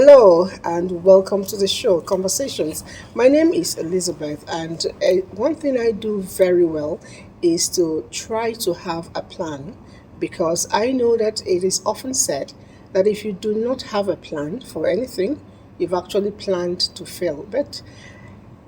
Hello and welcome to the show, Conversations. My name is Elizabeth, and one thing I do very well is to try to have a plan because I know that it is often said that if you do not have a plan for anything, you've actually planned to fail. But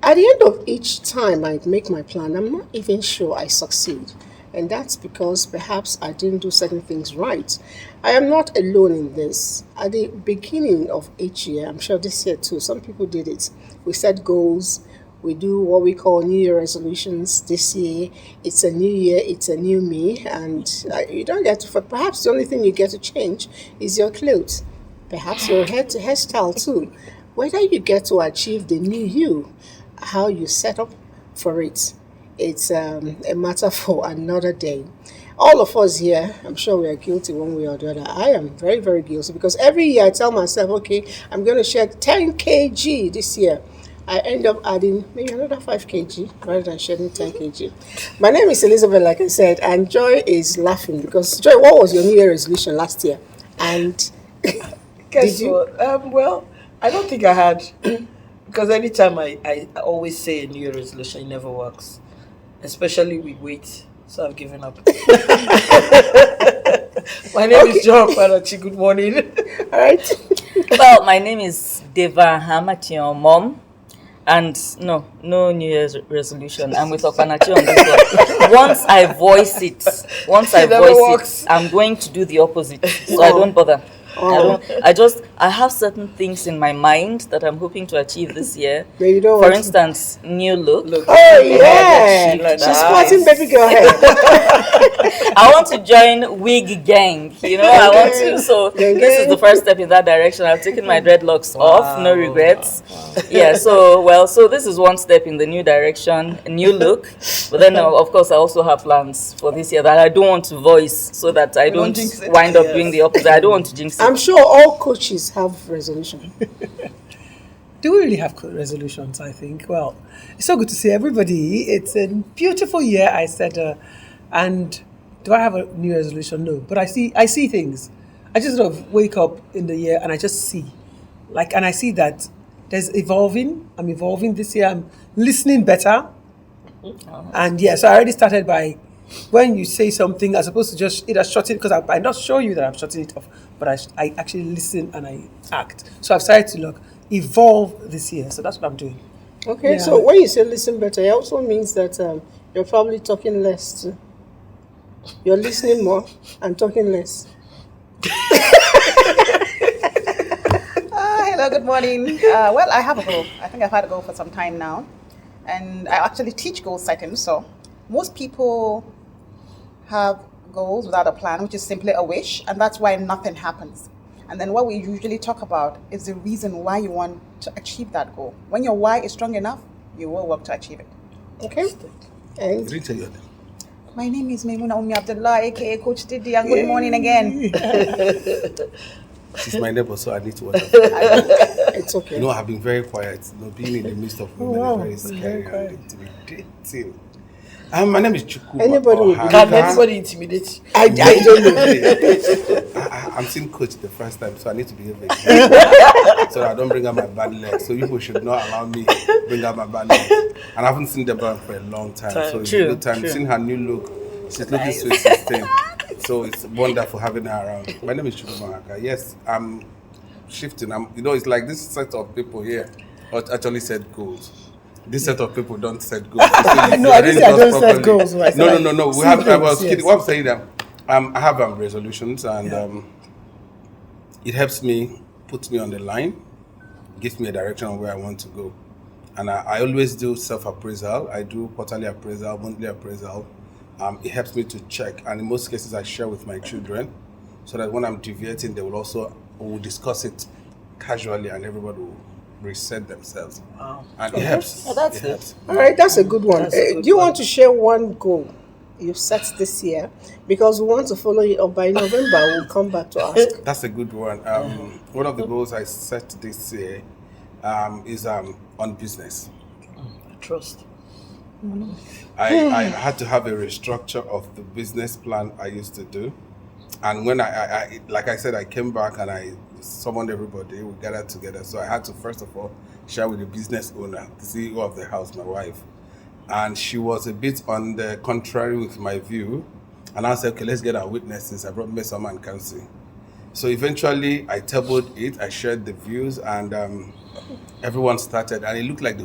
at the end of each time I make my plan, I'm not even sure I succeed. And that's because perhaps I didn't do certain things right. I am not alone in this. At the beginning of each year, I'm sure this year too, some people did it. We set goals, we do what we call New Year resolutions this year. It's a new year, it's a new me, and you don't get to, perhaps the only thing you get to change is your clothes, perhaps your hairstyle too. Whether you get to achieve the new you, how you set up for it, it's a matter for another day. All of us here, I'm sure we are guilty one way or the other. I am very, very guilty because every year I tell myself, okay, I'm going to shed 10 kg this year. I end up adding maybe another 5 kg rather than shedding 10 kg. My name is Elizabeth, like I said, and Joy is laughing because, Joy, what was your New Year resolution last year? And Guess what? Well, I don't think I had, because anytime I always say a New Year resolution, it never works, especially with weight. So I've given up. My name is John Panachi. Good morning. All right. Well, my name is Deva Hamati, mom. And no New Year's resolution. I'm with Okpanachi on this one. Once I voice it, I'm going to do the opposite. So I don't bother. I have certain things in my mind that I'm hoping to achieve this year. For instance, new look. Oh yeah, she's sporting baby girl hair. I want to join wig gang. I want to. So this is the first step in that direction. I've taken my dreadlocks off. No regrets. Wow. Yeah. So this is one step in the new direction, new look. But then of course I also have plans for this year that I don't want to voice so that I don't wind up doing the opposite. I don't want to jinx it. I'm sure all coaches have resolution. Do we really have resolutions, I think? Well, it's so good to see everybody. It's a beautiful year, I said. And do I have a new resolution? No. But I see things. I just sort of wake up in the year and I just see. And I see that there's evolving. I'm evolving this year. I'm listening better. And so I already started by, when you say something, as opposed to just either shut it, because I'm not show you that I'm shutting it off, but I actually listen and I act. So I've started to evolve this year. So that's what I'm doing. Okay, yeah. So when you say listen better, it also means that you're probably talking less too. You're listening more and talking less. Hello, good morning. Well, I have a goal. I think I've had a goal for some time now. And I actually teach goal setting. So most people have goals without a plan, which is simply a wish, and that's why nothing happens. And then what we usually talk about is the reason why you want to achieve that goal. When your why is strong enough, you will work to achieve it. Okay. And my name is Maimuna Umi Abdullah, aka Coach Didi, and good morning again. She's my neighbor, so I need to watch her. It's okay. I've been very quiet. Being in the midst of women is very scary and intimidating. My name is Chuku. Can anybody intimidate you? I don't know. I'm seeing coach the first time, so I need to behave very so I don't bring out my bad legs. So people should not allow me bring out my bad legs. And I haven't seen Deborah for a long time. So it's a good time. Seeing her new look, she's looking sweet 16. So it's wonderful having her around. My name is Chuku Mahaka. Yes, I'm shifting. It's like this set of people here actually set goals. This set of people don't set goals. No, I don't set goals. Right? No. I was kidding. What I'm saying that I have resolutions, and it helps me, puts me on the line, gives me a direction of where I want to go. And I always do self-appraisal. I do quarterly appraisal, monthly appraisal. It helps me to check, and in most cases I share with my children, so that when I'm deviating, we'll discuss it casually, and everybody will reset themselves. Wow. And it helps. Oh, that's good. All right, that's a good one. Do you want to share one goal you've set this year? Because we want to follow it up by November. We'll come back to ask. That's a good one. One of the goals I set this year is on business. Trust. I had to have a restructure of the business plan I used to do. And when I like I said, I came back and I summoned everybody. We gathered together. So I had to first of all share with the business owner, the CEO of the house, my wife, and she was a bit on the contrary with my view. And I said, okay, let's get our witnesses. I brought Mesoma and Kansi. So eventually, I tabled it. I shared the views, and everyone started. And it looked like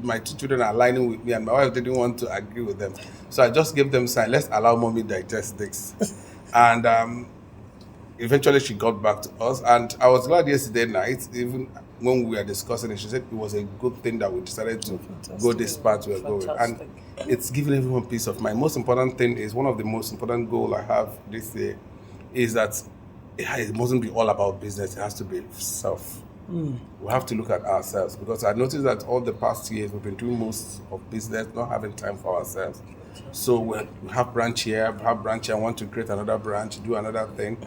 my two children are aligning with me, and my wife didn't want to agree with them. So I just gave them sign. Let's allow mommy digest this. And eventually, she got back to us, and I was glad yesterday night, even when we were discussing it, she said it was a good thing that we decided to go this path we're going. And it's giving everyone peace of mind. Most important thing is, one of the most important goals I have this year is that it mustn't be all about business. It has to be self. We have to look at ourselves, because I noticed that all the past years we've been doing most of business, not having time for ourselves. So we have branch here, want to create another branch, do another thing.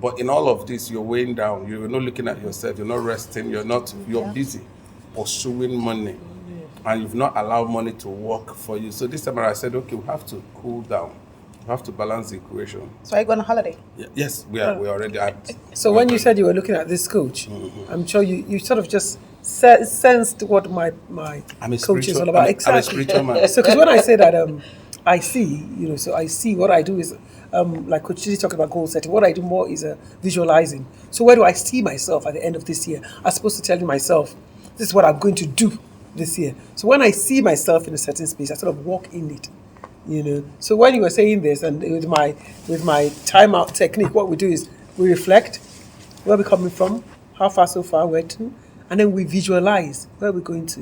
But in all of this, you're weighing down. You're not looking at yourself. You're not resting. You're busy pursuing money. And you've not allowed money to work for you. So this time I said, okay, we have to cool down. We have to balance the equation. So are you going on holiday? Yes, we are. We're already at. So when you said you were looking at this coach, I'm sure you sort of just sensed what my coach is all about. Exactly. I'm a spiritual man. So because when I say that, I see, so I see what I do is, like Coach Chidi talked about goal setting. What I do more is visualizing. So where do I see myself at the end of this year? I'm supposed to tell myself, this is what I'm going to do this year. So when I see myself in a certain space, I sort of walk in it. So when you were saying this, and with my timeout technique, what we do is we reflect where we're coming from, how far so far we're to, and then we visualize where we're going to,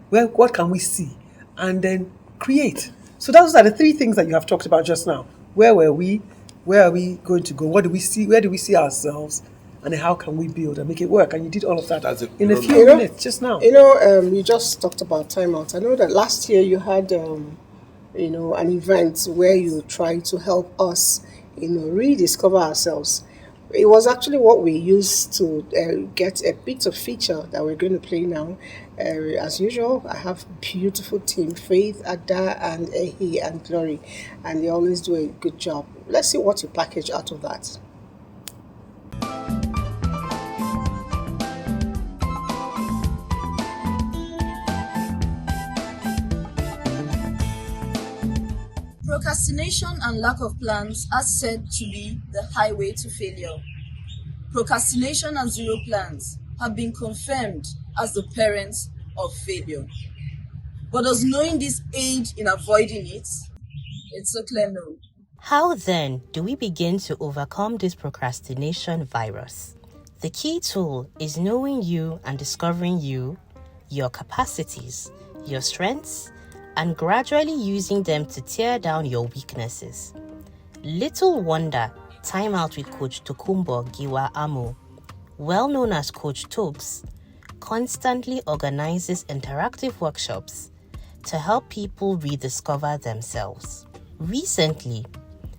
what can we see, and then create. So those are the three things that you have talked about just now. Where were we? Where are we going to go? What do we see? Where do we see ourselves? And then how can we build and make it work? And you did all of that in a few minutes just now. You just talked about timeout. I know that last year you had an event where you try to help us, rediscover ourselves. It was actually what we used to get a bit of feature that we're going to play now. As usual, I have beautiful team, Faith, Ada, and Ehi, and Glory, and they always do a good job. Let's see what you package out of that. Procrastination and lack of plans are said to be the highway to failure. Procrastination and zero plans have been confirmed as the parents of failure. But does knowing this aid in avoiding it? It's a clear no. How then do we begin to overcome this procrastination virus? The key tool is knowing you and discovering you, your capacities, your strengths, and gradually using them to tear down your weaknesses. Little wonder, Time Out with Coach Tokumbo Giwa Amo, well known as Coach Tobes, constantly organizes interactive workshops to help people rediscover themselves. Recently,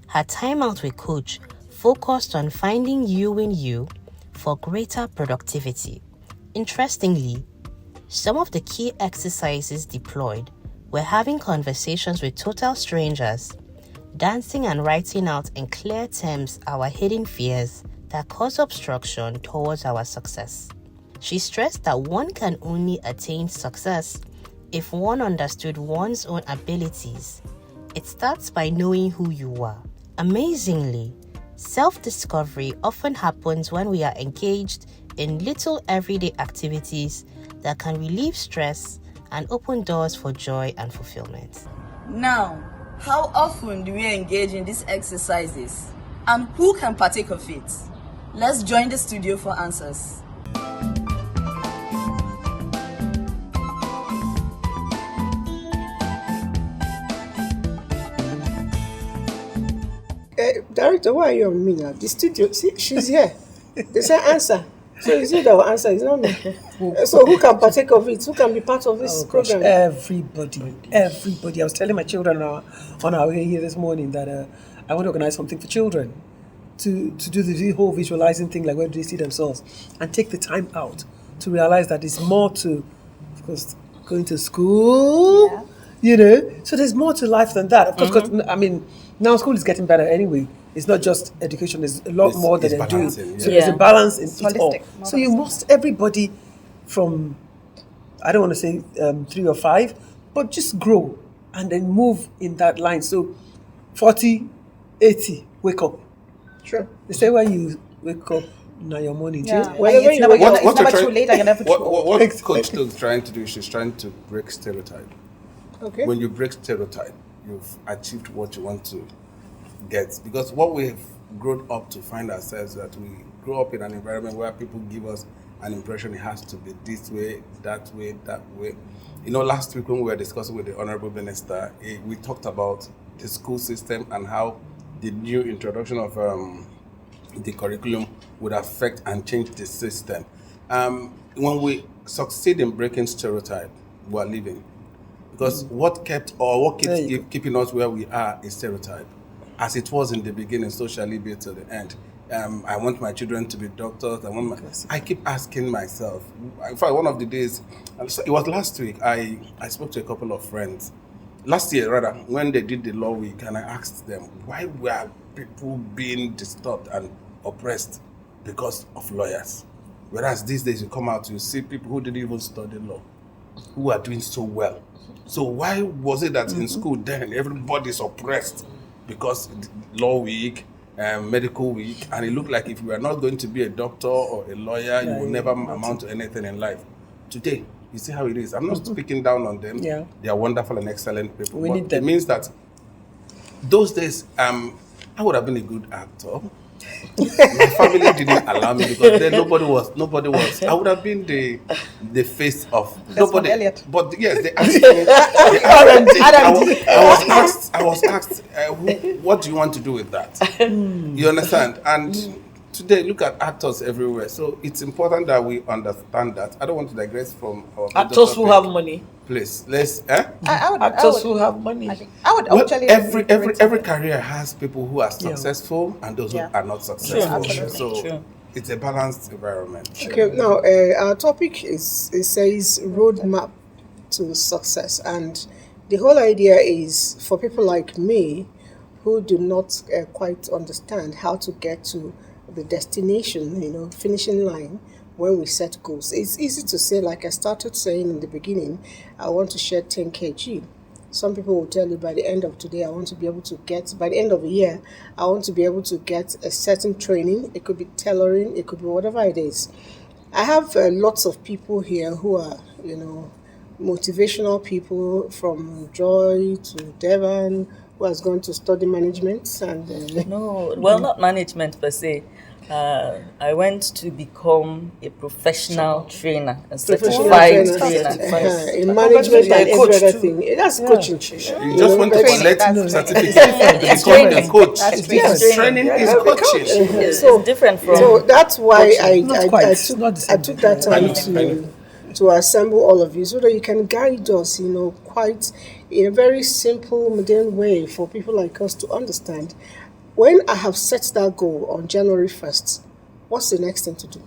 her Time Out with Coach focused on finding you in you for greater productivity. Interestingly, some of the key exercises deployed were having conversations with total strangers, dancing and writing out in clear terms our hidden fears that cause obstruction towards our success. She stressed that one can only attain success if one understood one's own abilities. It starts by knowing who you are. Amazingly, self-discovery often happens when we are engaged in little everyday activities that can relieve stress and open doors for joy and fulfillment. Now, how often do we engage in these exercises? And who can partake of it? Let's join the studio for answers. Director, why are you on me now? The studio, see, she's here. They say answer. So is it our answer? It's not me. So who can partake of it? Who can be part of this program? Everybody. I was telling my children on our way here this morning that I want to organize something for children to do the whole visualizing thing, like where do they see themselves, and take the time out to realize that it's more to, of course, going to school, So there's more to life than that. Of course, 'cause, I mean, now school is getting better anyway. it's not just education, there's a lot more that it's they're doing. balancing, So yeah. there's a balance in it all. holistic, more So you holistic. must, everybody from, I don't want to say 3 or 5, but just grow and then move in that line. So 40, 80, wake up. Sure. They say when you wake up, now your morning. Yeah. change. Whenever It's you never, wake up- it's never too late and you're never too old. what Coach Stokes is trying to do is she's trying to break stereotype. Okay. When you break stereotype, you've achieved what you want to get. Because what we've grown up to find ourselves that we grow up in an environment where people give us an impression it has to be this way, that way, that way. You know, last week when we were discussing with the Honorable Minister, we talked about the school system and how the new introduction of the curriculum would affect and change the system. When we succeed in breaking stereotype, we are living. Because what keeps keeping us where we are is stereotype. As it was in the beginning, so shall it be till the end. I want my children to be doctors. I keep asking myself. In fact, one of the days, it was last week, I spoke to a couple of friends. Last year, rather, when they did the law week, and I asked them, why were people being disturbed and oppressed because of lawyers? Whereas these days you come out, you see people who didn't even study law, who are doing so well. So why was it that in school then everybody's oppressed because law week, medical week, and it looked like if you are not going to be a doctor or a lawyer, you will never amount to anything in life. Today, you see how it is. I'm not speaking down on them. Yeah. They are wonderful and excellent people. We but need them. It means that those days, I would have been a good actor. My family didn't allow me because then nobody was. I would have been the face of nobody. Elliot. But yes, they asked me. I was asked, what do you want to do with that? You understand? And today, look at actors everywhere. So it's important that we understand that. I don't want to digress from our Actors who have money. Please, let's. Actors who have money. I would Well, actually every career has people who are successful and those Yeah. who are not successful. True. So True. it's a balanced environment. Okay, now our topic is, it says roadmap to success, and the whole idea is for people like me who do not quite understand how to get to the destination, finishing line when we set goals. It's easy to say, like I started saying in the beginning, I want to shed 10 kg. Some people will tell you by the end of today, I want to be able to get, by the end of the year, I want to be able to get a certain training. It could be tailoring, it could be whatever it is. I have lots of people here who are, motivational people, from Joy to Devon, who has gone to study management. And No, well, not management per se. I went to become a professional trainer, a certified trainer. In management and every coach other too. thing. That's coaching. You just want to Training, collect that's certificate It's to become a training. coach. That's Yes, training. training is coaching. It's So- different from. So that's why Not quite. I Not the same took thing. that time to assemble all of you so that you can guide us, quite in a very simple, modern way for people like us to understand. When I have set that goal on January 1st, what's the next thing to do?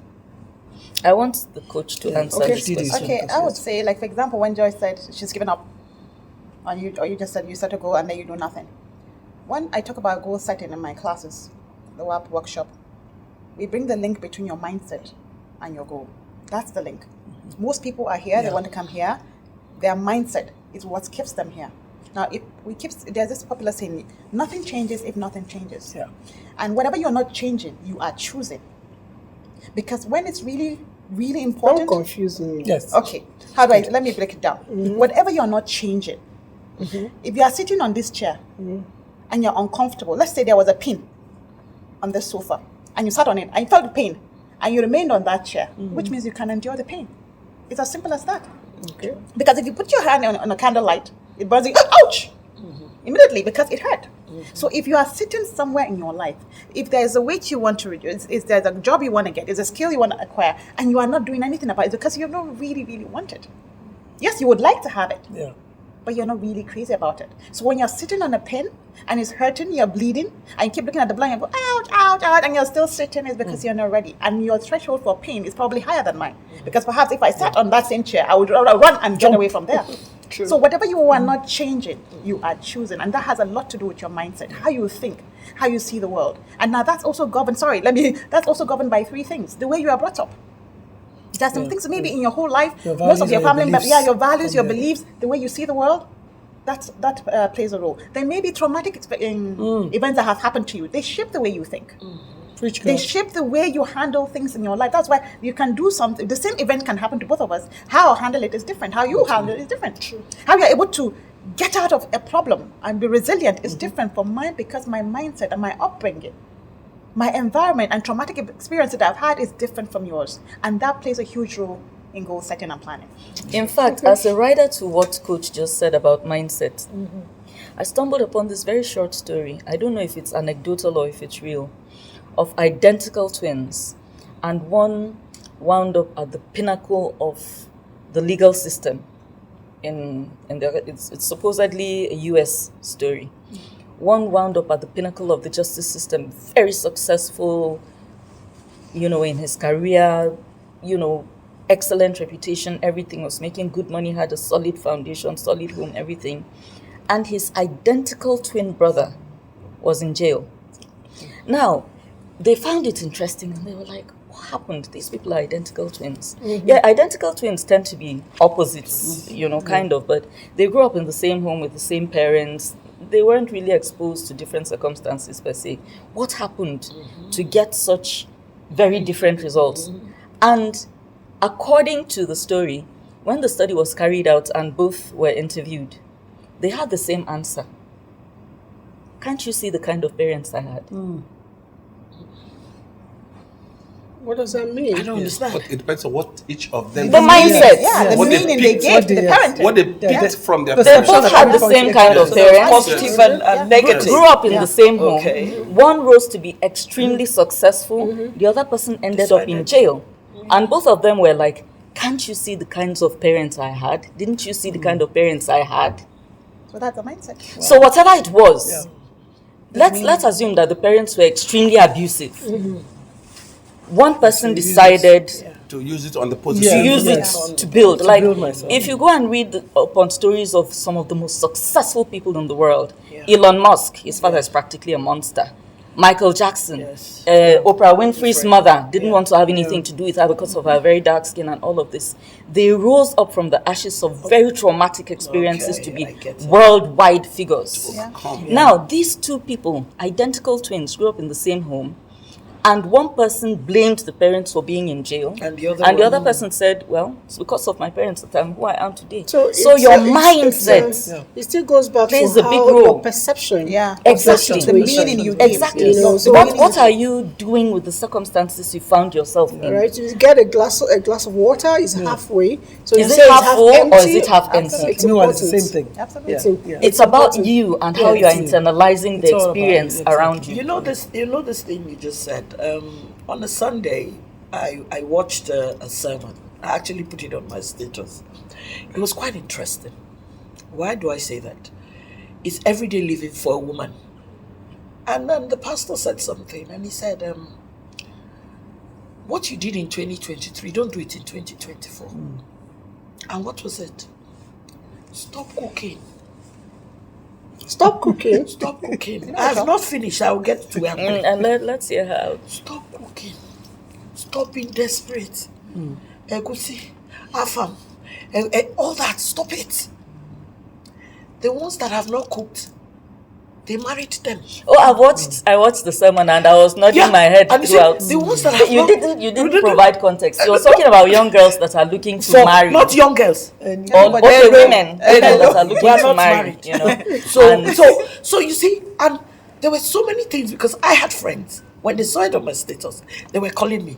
I want the coach to answer Okay. this question. Okay, I would say, like, for example, when Joy said she's given up, or you just said you set a goal and then you do nothing. When I talk about goal setting in my classes, the WAP workshop, we bring the link between your mindset and your goal. That's the link. Most people are here, they want to come here. Their mindset is what keeps them here. Now, there's this popular saying, nothing changes if nothing changes. Yeah. And whatever you're not changing, you are choosing. Because when it's really, really Don't important. confuse me. Yes. Okay, let me break it down. Whatever you're not changing, if you are sitting on this chair and you're uncomfortable, let's say there was a pin on the sofa and you sat on it and you felt the pain and you remained on that chair, which means you can endure the pain. It's as simple as that. Okay. Because if you put your hand on a candlelight, it burns you, ouch! Immediately, because it hurt. So if you are sitting somewhere in your life, if there's a weight you want to reduce, if there's a job you want to get, is a skill you want to acquire, and you are not doing anything about it because you don't really, really want it. Yes, you would like to have it, Yeah. but you're not really crazy about it. So when you're sitting on a pin and it's hurting, you're bleeding, and you keep looking at the blind and go, ouch, ouch, ouch, and you're still sitting, it's because you're not ready. And your threshold for pain is probably higher than mine. Because perhaps if I sat on that same chair, I would rather run and get away from there. So whatever you are not changing, you are choosing. And that has a lot to do with your mindset, how you think. how you see the world. And now that's also governed, that's also governed by three things. The way you are brought up. There's some things maybe in your whole life, most of your family members, your values, your beliefs, the way you see the world, that plays a role. There may be traumatic events that have happened to you. They shape the way you think. They shape the way you handle things in your life. That's why you can do something. The same event can happen to both of us. How I handle it is different. How you handle it is different. True. How you're able to get out of a problem and be resilient is different from mine, because my mindset and my upbringing, my environment and traumatic experience that I've had is different from yours. And that plays a huge role in goal setting and planning. In fact, as a rider to what Coach just said about mindset, I stumbled upon this very short story. I don't know if it's anecdotal or if it's real, of identical twins. And one wound up at the pinnacle of the legal system. It's supposedly a US story. One wound up at the pinnacle of the justice system, very successful, in his career, excellent reputation, everything, was making good money, had a solid foundation, solid home, everything. And his identical twin brother was in jail. Now, they found it interesting and they were like, what happened? These people are identical twins. Yeah, identical twins tend to be opposites, kind of, but they grew up in the same home with the same parents. They weren't really exposed to different circumstances per se. What happened to get such very different results? And according to the story, when the study was carried out and both were interviewed, they had the same answer. Can't you see the kind of parents I had? What does that mean? I don't understand. But it depends on what each of them. The mindset. Yeah, the What they meaning they picked, gave to the parenting. what they picked from their They parents. both had the same kind of parents. Positive and negative. Grew up in the same home. Okay. One rose to be extremely successful. The other person ended up in jail. And both of them were like, can't you see the kinds of parents I had? Didn't you see the kind of parents I had? So that's the mindset. Wow. So whatever it was, let's assume that the parents were extremely abusive. One person decided To use it on the positive. to use it to build. If you go and read upon stories of some of the most successful people in the world, Elon Musk, his father is practically a monster. Michael Jackson, Oprah Winfrey's mother didn't want to have anything to do with her because of her very dark skin and all of this. They rose up from the ashes of very traumatic experiences to be worldwide figures. Now, these two people, identical twins, grew up in the same home. And one person blamed the parents for being in jail. And the other person said, well, it's because of my parents that I'm who I am today. So your mindset it still goes back plays to a big how role. your perception. Exactly. The meaning you give. Exactly. So What are you doing with the circumstances you found yourself in? Right, you get a glass of water is halfway. So Is you it say half it's full empty, or is it half empty? It's No, important. it's the same thing. Absolutely. It's about you and how you are internalizing the experience around you. You know this thing you just said. On a Sunday, I watched a sermon. I actually put it on my status. It was quite interesting. Why do I say that? It's everyday living for a woman. And then the pastor said something, and he said, what you did in 2023, don't do it in 2024. And what was it? Stop cooking. Stop cooking. Stop cooking. I have not finished. I will get to where I'm going. And let's hear how. Stop cooking. Stop being desperate. Egusi, afam, all that. Stop it. The ones that have not cooked, they married them. Oh, I watched the sermon and I was nodding my head and throughout. The ones that have you didn't provide context. You were talking about young girls that are looking to marry. Not young girls. Or women that are looking to marry. So you see, and there were so many things because I had friends when they saw it on my status, they were calling me.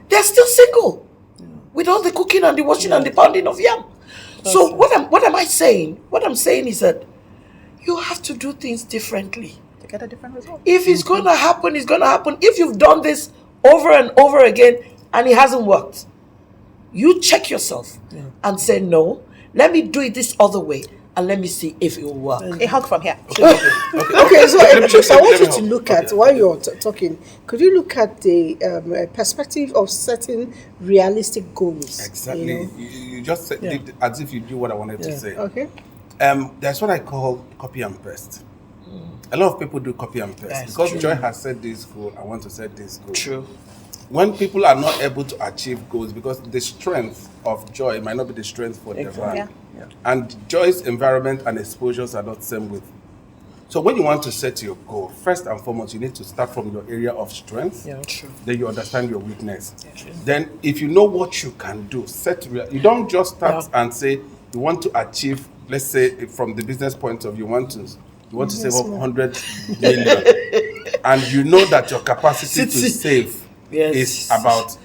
They're still single with all the cooking and the washing and the pounding of yam. So what am I saying? What I'm saying is that you have to do things differently. To get a different result. If it's going to happen, it's going to happen. If you've done this over and over again and it hasn't worked, you check yourself and say, no, let me do it this other way and let me see if it will work. A hug from here. Okay, so Trix, I want you to look at, while you're talking, could you look at the perspective of setting realistic goals? Exactly. You just said it as if you knew what I wanted to say. Okay. That's what I call copy and paste. A lot of people do copy and paste. That's Because true. Joy has set this goal, I want to set this goal. True. When people are not able to achieve goals, because the strength of Joy might not be the strength for Devon. Yeah. And Joy's environment and exposures are not same with. So when you want to set your goal, first and foremost, you need to start from your area of strength. Yeah. True. Then you understand your weakness. Then if you know what you can do, you don't just start and say you want to achieve, let's say from the business point of view, you want to save up 100 million. And you know that your capacity to save is about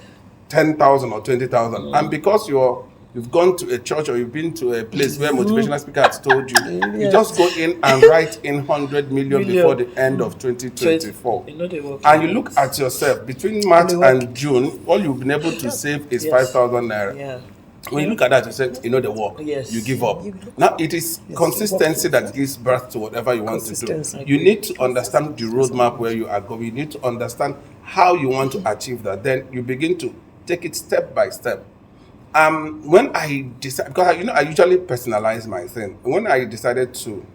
10,000 or 20,000. And because you've gone to a church or you've been to a place where motivational speaker has told you, you just go in and write in 100 million before the end of 2024. And you look at yourself, between March and June, all you've been able to save is 5,000 naira. Yeah. When you look at that, you say, you know the work. Yes. You give up. Now, it is consistency that gives birth to whatever you want to do. Consistency. You need to understand the roadmap where you are going. You need to understand how you want to achieve that. Then you begin to take it step by step. When I decided, because I usually personalize my thing. When I decided to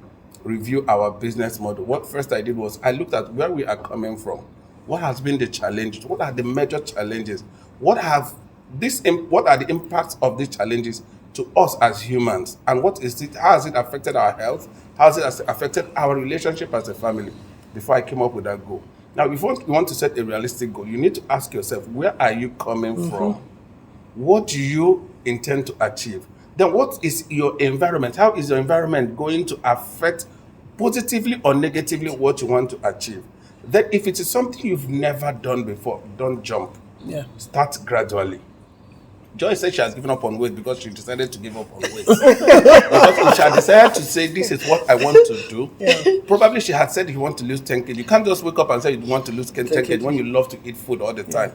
review our business model, what first I did was I looked at where we are coming from. What has been the challenge? What are the major challenges? What are the impacts of these challenges to us as humans? And how has it affected our health? How has it affected our relationship as a family? Before I came up with that goal. Now, if you want to set a realistic goal, you need to ask yourself, where are you coming from? What do you intend to achieve? Then what is your environment? How is your environment going to affect positively or negatively what you want to achieve? Then if it is something you've never done before, don't jump. Yeah. Start gradually. Joy said she has given up on weight because she decided to give up on weight. Because if she had decided to say, this is what I want to do, probably she had said you want to lose 10 kg. You can't just wake up and say you want to lose 10 kg when you love to eat food all the time.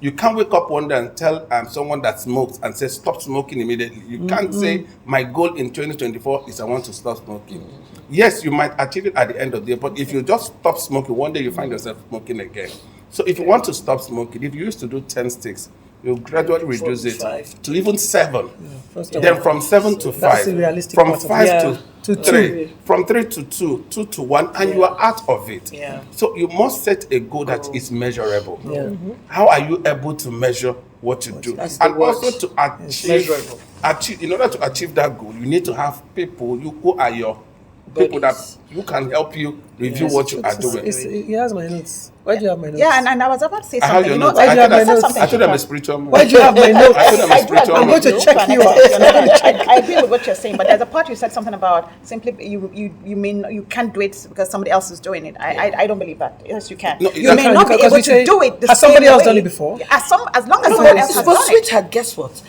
You can't wake up one day and tell someone that smokes and say, stop smoking immediately. You can't say, my goal in 2024 is I want to stop smoking. Yes, you might achieve it at the end of the year, but if you just stop smoking, one day you find yourself smoking again. So if you want to stop smoking, if you used to do 10 sticks, you gradually reduce it to even 7. Then from 7 to 5. That's the realistic From part of 5 to to 3. 2. From 3 to 2, 2 to 1, and you are out of it. Yeah. So you must set a goal that is measurable. How are you able to measure what you do? And also to achieve, in order to achieve that goal, you need to have people who are your people that who can help you review what you are doing. He has my notes. Why do you have my notes? Yeah, and I was about to say I have something. your You know, notes. why do you have my said notes? something I told them a about- spiritual man. Why do you have my notes? I told them a I do spiritual agree man. going to with check and you I out. think- I agree with what you're saying, but there's a part you said something about simply you can't do it because somebody else is doing it. I don't believe that. Yes, you can. No, You may can, not be because able we say, to do it the has same somebody else way. done it before? As long as someone else has But done it. sweetheart, guess what?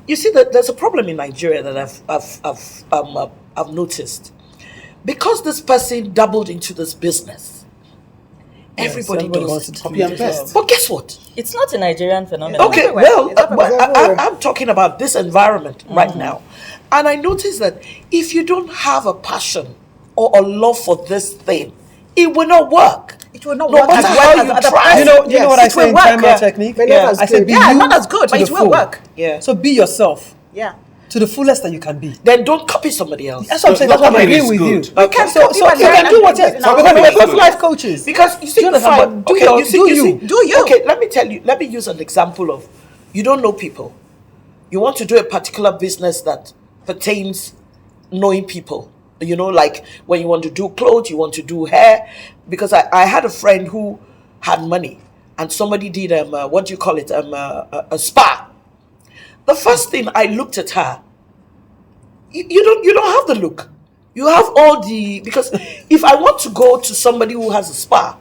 You see, there's a problem in Nigeria that I've noticed. Because this person doubled into this business, everybody everybody does wants it. to Copy and paste. But guess what? It's not a Nigerian phenomenon. Okay, everywhere. well, It's everywhere. I'm talking about this environment right now. And I noticed that if you don't have a passion or a love for this thing, it will not work. It will not No work as matter well how as you other try. You know Yes, what I it say in will work, timeout yeah. technique? But not as I said good. be Yeah, you not as good, to but the it will full. work. Yeah. So be yourself Yeah. to the fullest that you can be. Then don't copy somebody else. That's what I'm saying. That's No, what I'm copying agreeing is with you. good. You can't So copy you and can learn do what and you do it in our because own we're way. both life coaches. Because you see, Do you understand? but- Do okay, your- you see, do you you. see- Do you. Okay, let me tell you. Let me use an example of you don't know people. You want to do a particular business that pertains knowing people. You know, like when you want to do clothes, you want to do hair. Because I had a friend who had money, and somebody did what do you call it, a spa. The first thing I looked at her, you don't have the look. You have all the because if I want to go to somebody who has a spa,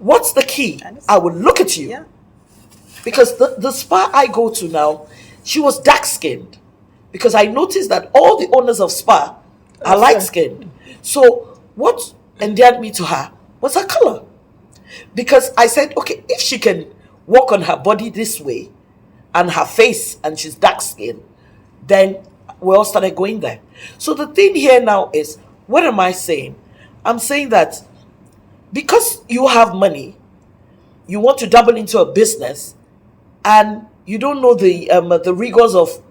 what's the key? I will look at you. Yeah. Because the spa I go to now, she was dark skinned. Because I noticed that all the owners of spa are light skinned. So what endeared me to her was her color. Because I said, okay, if she can walk on her body this way and her face and she's dark skinned, then we all started going there. So the thing here now is, what am I saying? I'm saying that because you have money, you want to double into a business, and you don't know the rigors of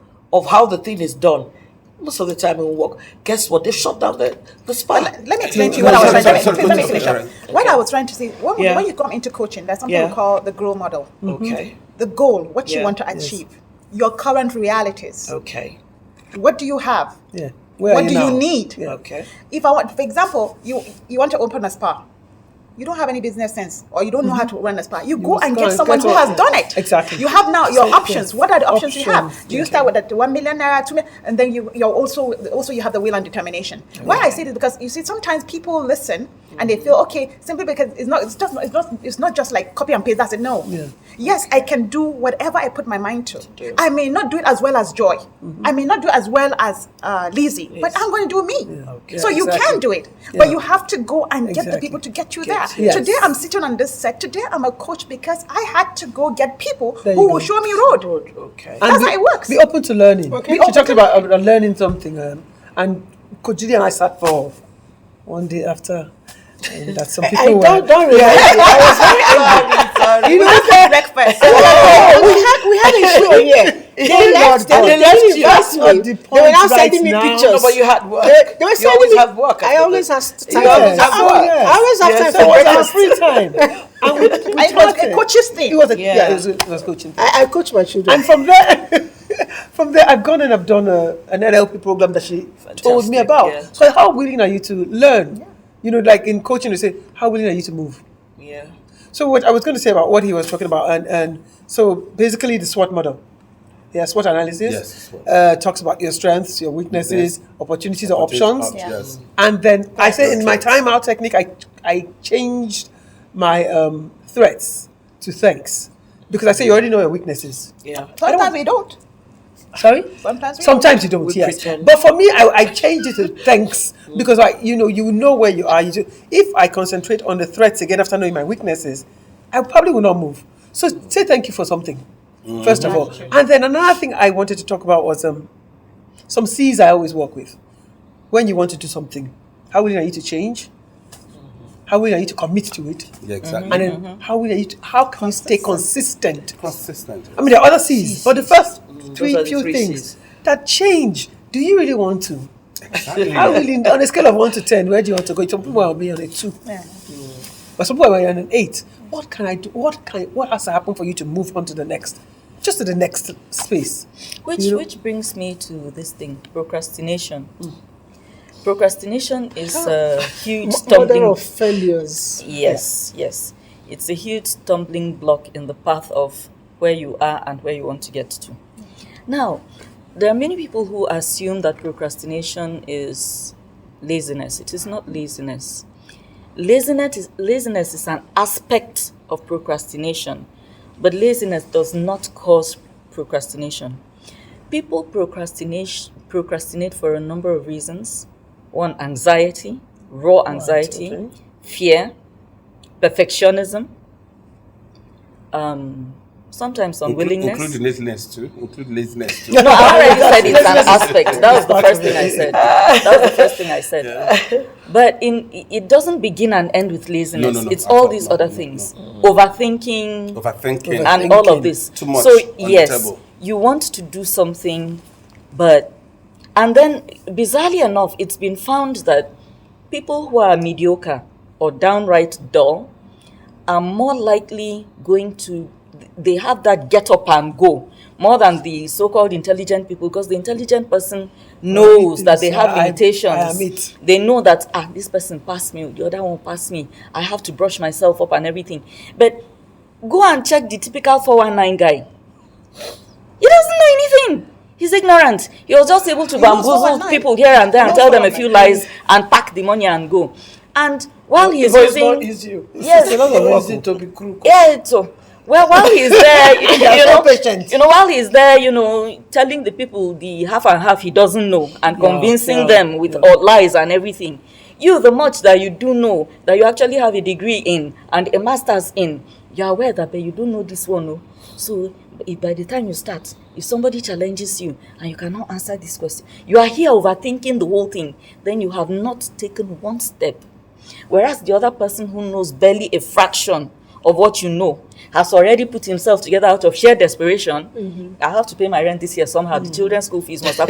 how the thing is done. most of the time in work, guess what? They shut down the spa. Let me explain to you what I was trying to say. Let me finish up. Sorry. What I was trying to say, when Yeah. you come into coaching, there's something Yeah. we call the grow model. Okay. The goal, what you Yeah. want to achieve, your current realities. Okay. What do you have? Yeah. Where What are do now? you need? Yeah. Okay. If I want, for example, you want to open a spa. You don't have any business sense, or you don't know how to run a spa. You go must and go get and someone get who what- has done it. Exactly. You have now your So, options. yes. What are the options you have? Options, Do you yes. start with the 1 million naira, 2 million, and then you're also you have the will and determination. Why I say this because you see sometimes people listen and they feel okay simply because it's not just like copy and paste. That's it. No. Yeah. Yes, I can do whatever I put my mind to. I may not do it as well as Joy. I may not do it as well as Lizzie, but I'm going to do me. Okay. So you exactly. can do it, but Yeah. you have to go and get the Exactly. people to get you Get there. Yes. Today I'm sitting on this set. Today I'm a coach because I had to go get people There you who go. will show me road. Okay. That's how it works. Be open to learning. Okay. She talked about learning something, and Coach Judy and I sat for one day after. And that some people I were. don't remember. I was very angry. You know that breakfast. We had a show here. They left. They left you. Asked Not me. the They were now point sending me right now. pictures. No, but you had work. They were You sending always me. have work. I after always this. have time. You always Yes. have Oh, work. yes. I always have Yes, time so for So it was our breakfast. free time. And we It was a started. coach's thing. It was a, Yeah. yeah, it was coaching. I coach my children. And from there, I've gone and I've done an NLP program that she told me Fantastic, about. yeah. So how willing are you to learn? You know, like in coaching, they say, how willing are you to move? Yeah. So what I was going to say about what he was talking about, and so basically the SWOT model. Yeah, SWOT analysis Yes, SWOT. talks about your strengths, your weaknesses, opportunities or options. Yes. And then I say in my timeout technique, I changed my threats to thanks. Because I say you already know your weaknesses. Yeah. Sometimes we don't. Sorry? Sometimes we you don't, We yes. pretend. But for me, I changed it to thanks because you know where you are. If I concentrate on the threats again after knowing my weaknesses, I probably will not move. So say thank you for something, first of all. And then another thing I wanted to talk about was some C's I always work with. When you want to do something, how willing are you to change? How willing are you to commit to it? Yeah, exactly. And then how can you stay consistent? Consistent. I mean, there are other C's, but the first those are the few three things Cs. that change. Do you really want to? Exactly. How willing, on a scale of 1 to 10, where do you want to go? Some people will be on a 2, but some people are on an 8. What can I do? What has to happen for you to move on to the next, just to the next space? Which brings me to this thing, procrastination. Procrastination is a huge Mother stumbling. of failures. Yes. It's a huge stumbling block in the path of where you are and where you want to get to. Now, there are many people who assume that procrastination is laziness. It is not laziness. Laziness is an aspect of procrastination, but laziness does not cause procrastination. People procrastinate for a number of reasons. One, anxiety, raw anxiety, okay. fear, perfectionism, sometimes unwillingness. Include laziness too. No, I already said it's an aspect. That was the first thing I said. That was the first thing I said. But it doesn't begin and end with laziness. No, It's at all all, these no, other no, things. no. Overthinking and all of this. Too much So on the yes, table. you want to do something, and then bizarrely enough, it's been found that people who are mediocre or downright dull are more likely they have that get up and go more than the so-called intelligent people, because the intelligent person knows that they have limitations. I am it. They know that this person passed me, the other one passed me, I have to brush myself up and everything. But go and check the typical 419 guy. He doesn't know anything. He's ignorant. He was just able to knows bamboozle 419. people here and there and He tell knows them a few lies and pack the money and go. And while he's But it's using, not easy. Yes. It's not easy to be crook. yeah, so while he's there, patient. while he's there, telling the people the half and half he doesn't know and convincing them with all lies and everything. You, the much that you do know, that you actually have a degree in and a master's in, you're aware that but you don't know this one. No? So by the time you start, if somebody challenges you and you cannot answer this question, you are here overthinking the whole thing, then you have not taken one step. Whereas the other person who knows barely a fraction of what you know, has already put himself together out of sheer desperation. I have to pay my rent this year somehow. The children's school fees must have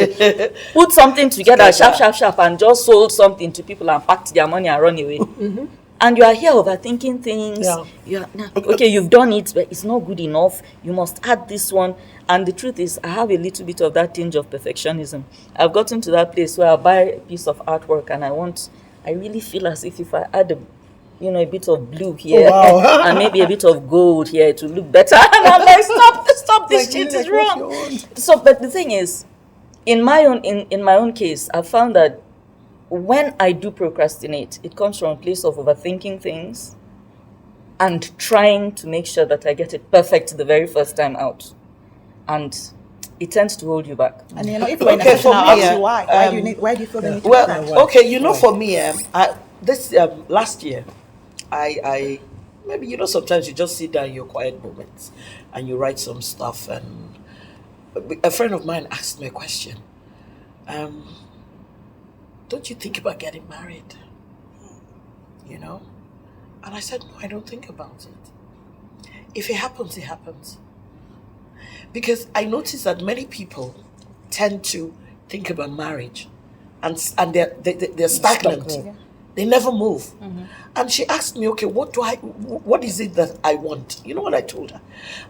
put something together, sharp, and just sold something to people and packed their money and run away. And you are here overthinking things. Okay, you've done it, but it's not good enough. You must add this one. And the truth is, I have a little bit of that tinge of perfectionism. I've gotten to that place where I buy a piece of artwork and I really feel as if I add a bit of blue here and maybe a bit of gold here to look better. And I'm like, stop, this shit is wrong. So, but the thing is, in my own case, I've found that when I do procrastinate, it comes from a place of overthinking things and trying to make sure that I get it perfect the very first time out. And it tends to hold you back. And if you're in a session, I'll ask you why. Why do you feel the need to do that? Okay, for me, this last year, I maybe sometimes you just sit down in your quiet moments and you write some stuff. And a friend of mine asked me a question. Don't you think about getting married? And I said, no, I don't think about it. If it happens, it happens. Because I notice that many people tend to think about marriage and they're stagnant. Yeah. They never move. And she asked me, okay, what is it that I want? You know what I told her?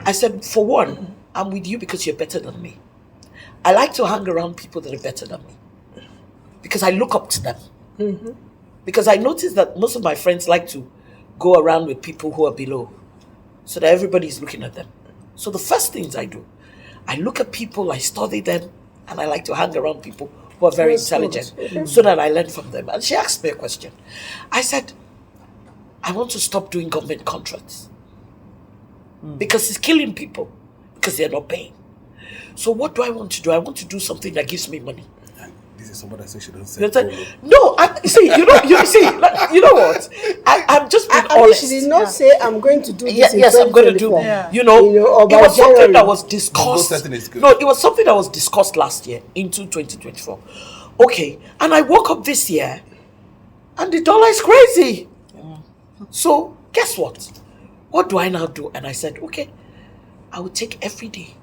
I said, for one, I'm with you because you're better than me. I like to hang around people that are better than me because I look up to them. Because I notice that most of my friends like to go around with people who are below so that everybody's looking at them. So the first things I do, I look at people, I study them, and I like to hang around people who are very intelligent so that I learn from them. And she asked me a question. I said, I want to stop doing government contracts because it's killing people because they're not paying. So what do I want to do? I want to do something that gives me money. This is somebody that says she don't say. No, you know what? I'm just being honest. She did not say I'm going to do this. Yes, I'm going to do. It was something that was discussed. No, it was something that was discussed last year into 2024. Okay, and I woke up this year, and the dollar is crazy. So guess what? What do I now do? And I said, okay, I will take every day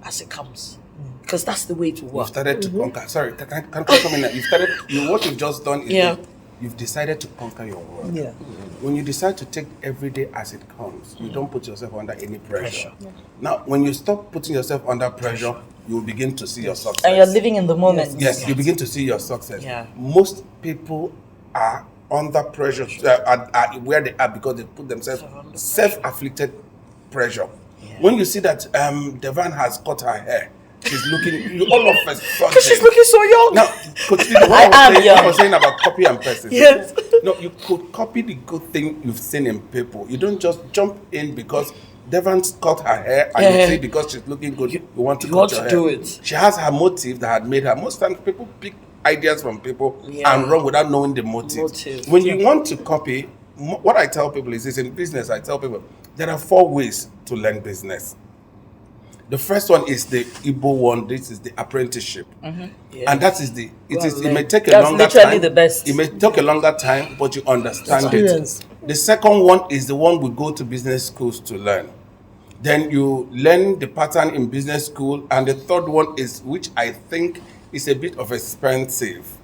as it comes. Because that's the way to work. You've started to conquer. Sorry, can I come in there? What you've just done is you've decided to conquer your world. Yeah. When you decide to take every day as it comes, you don't put yourself under any pressure. Now, when you stop putting yourself under pressure, you will begin to see your success. And you're living in the moment. Yes, you begin to see your success. Yeah. Most people are under pressure are where they are because they put themselves self-afflicted pressure. Yeah. When you see that Devan has cut her hair, she's looking all of us because she's looking so young. Now, continue what I was saying about copy and paste. Yes. No, you could copy the good thing you've seen in people. You don't just jump in because Devan's cut her hair and you see because she's looking good, you want to cut her hair. Do it. She has her motive that had made her. Most times people pick ideas from people and run without knowing the motive. When you want to copy, what I tell people is this: in business, I tell people there are 4 ways to learn business. The first one is the Igbo one. This is the apprenticeship, and that is it may take a longer time. Literally the best. It may take a longer time, but you understand it. The second one is the one we go to business schools to learn. Then you learn the pattern in business school, and the third one is, which I think is a bit of expensive,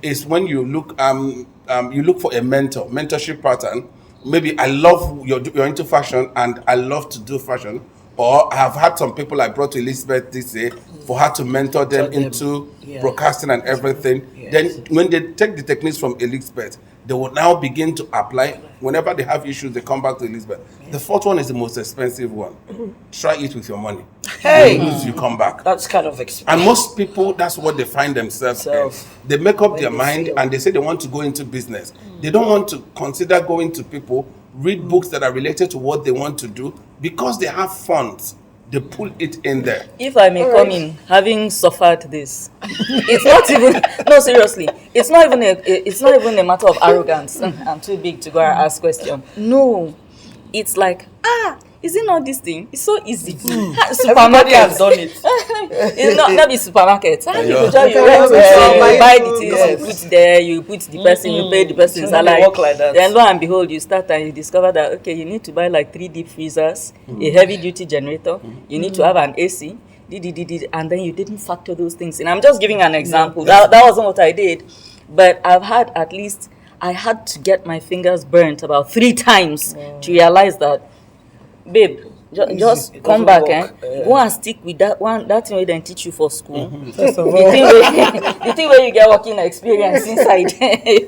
is when you look for a mentorship pattern. Maybe I love you're into fashion, and I love to do fashion. Or I have had some people I brought to Elizabeth this day for her to mentor them into broadcasting and everything. Yes. Then when they take the techniques from Elizabeth, they will now begin to apply. Whenever they have issues, they come back to Elizabeth. Yeah. The fourth one is the most expensive one. Try it with your money. Hey! When you lose, you come back. That's kind of expensive. And most people, that's what they find themselves in. They make up their mind and they say they want to go into business. They don't want to consider going to people, read books that are related to what they want to do, because they have funds. They pull it in there. If I may come in, having suffered this, it's not even. No, seriously, it's not even a matter of arrogance. I'm too big to go and ask questions. No, it's like is it not this thing? It's so easy. Everybody has done it. It's not be supermarket. You Yeah. just you Okay, buy the things, yes. you put there, you put the person, you pay the person salary. Work like that. Then lo and behold, you start and you discover that okay, you need to buy like 3 deep freezers, a heavy duty generator, you need to have an AC, and then you didn't factor those things in. I'm just giving an example. That wasn't what I did, but I had to get my fingers burnt about 3 times to realize that, babe, just It come doesn't back, work. go and stick with that thing we then teach you for school. First of all, The thing where you get working experience inside,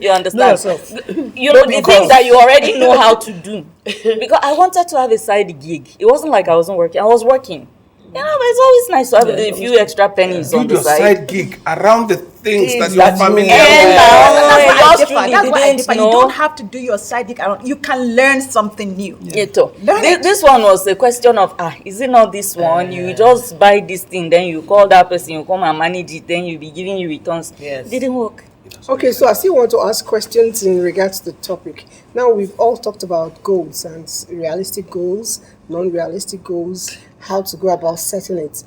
you understand? yourself. You know, the things that you already know how to do. Because I wanted to have a side gig. It wasn't like I wasn't working. I was working. You know, but it's always nice to have a few extra pennies on Do the your side gig around the things that you're that you familiar And with. That's why I differ. That's why I differ. You don't have to do your side gig around. You can learn something new. This one was a question of is it not this one? You just buy this thing, then you call that person, you come and manage it, then you be giving you returns. Yes. It didn't work. Okay, so I still want to ask questions in regards to the topic. Now, we've all talked about goals and realistic goals, non-realistic goals, how to go about setting it.